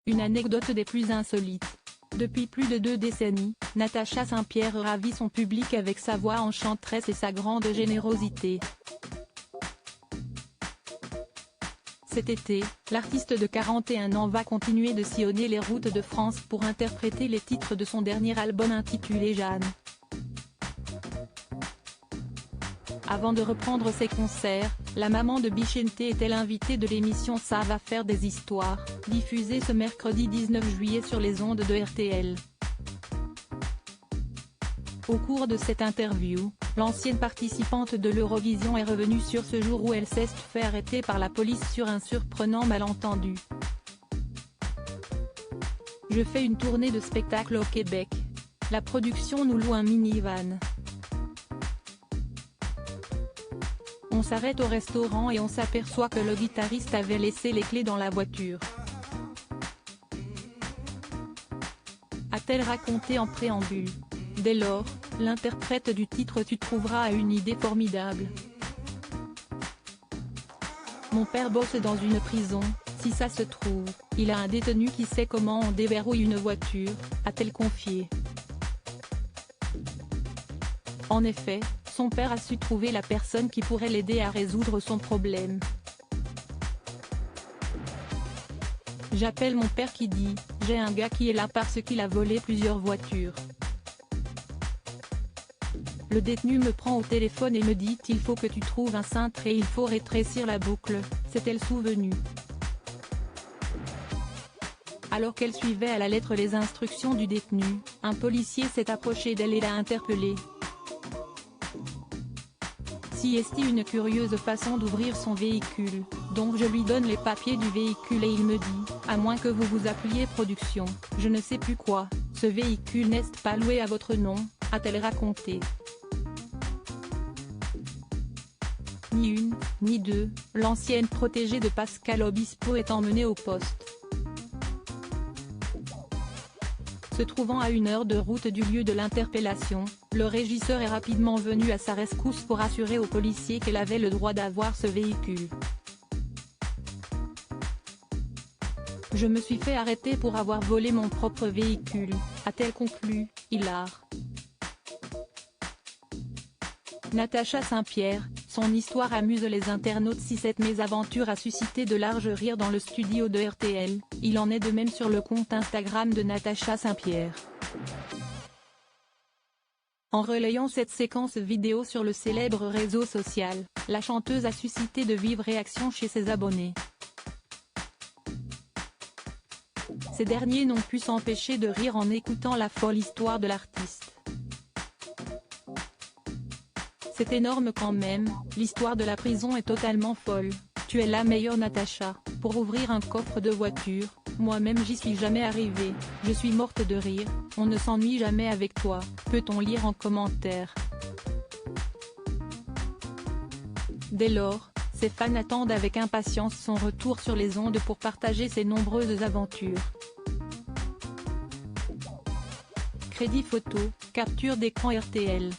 Une anecdote des plus insolites. Depuis plus de 2 décennies, Natacha Saint-Pierre ravit son public avec sa voix enchanteresse et sa grande générosité. Cet été, l'artiste de 41 ans va continuer de sillonner les routes de France pour interpréter les titres de son dernier album intitulé Jeanne. Avant de reprendre ses concerts, la maman de Bichente était l'invitée de l'émission Ça va faire des histoires, diffusée ce mercredi 19 juillet sur les ondes de RTL. Au cours de cette interview, l'ancienne participante de l'Eurovision est revenue sur ce jour où elle s'est fait arrêter par la police sur un surprenant malentendu. Je fais une tournée de spectacle au Québec. La production nous loue un minivan. On s'arrête au restaurant et on s'aperçoit que le guitariste avait laissé les clés dans la voiture. A-t-elle raconté en préambule. Dès lors, l'interprète du titre Tu trouveras a une idée formidable. Mon père bosse dans une prison, si ça se trouve, il a un détenu qui sait comment on déverrouille une voiture, a-t-elle confié. En effet, son père a su trouver la personne qui pourrait l'aider à résoudre son problème. J'appelle mon père qui dit « J'ai un gars qui est là parce qu'il a volé plusieurs voitures ». Le détenu me prend au téléphone et me dit « Il faut que tu trouves un cintre et il faut rétrécir la boucle », s'est-elle souvenue. Alors qu'elle suivait à la lettre les instructions du détenu, un policier s'est approché d'elle et l'a interpellée. Si est une curieuse façon d'ouvrir son véhicule, donc je lui donne les papiers du véhicule et il me dit, à moins que vous vous appeliez production, je ne sais plus quoi, ce véhicule n'est pas loué à votre nom, a-t-elle raconté. Ni une, ni deux, l'ancienne protégée de Pascal Obispo est emmenée au poste. Se trouvant à 1 heure de route du lieu de l'interpellation, le régisseur est rapidement venu à sa rescousse pour assurer aux policiers qu'elle avait le droit d'avoir ce véhicule. Je me suis fait arrêter pour avoir volé mon propre véhicule, a-t-elle conclu, hilar. Natacha Saint-Pierre, son histoire amuse les internautes. Si cette mésaventure a suscité de larges rires dans le studio de RTL, il en est de même sur le compte Instagram de Natacha Saint-Pierre. En relayant cette séquence vidéo sur le célèbre réseau social, la chanteuse a suscité de vives réactions chez ses abonnés. Ces derniers n'ont pu s'empêcher de rire en écoutant la folle histoire de l'artiste. C'est énorme quand même, l'histoire de la prison est totalement folle. Tu es la meilleure Natacha, pour ouvrir un coffre de voiture, moi-même j'y suis jamais arrivée, je suis morte de rire, on ne s'ennuie jamais avec toi, peut-on lire en commentaire. Dès lors, ses fans attendent avec impatience son retour sur les ondes pour partager ses nombreuses aventures. Crédit photo, capture d'écran RTL.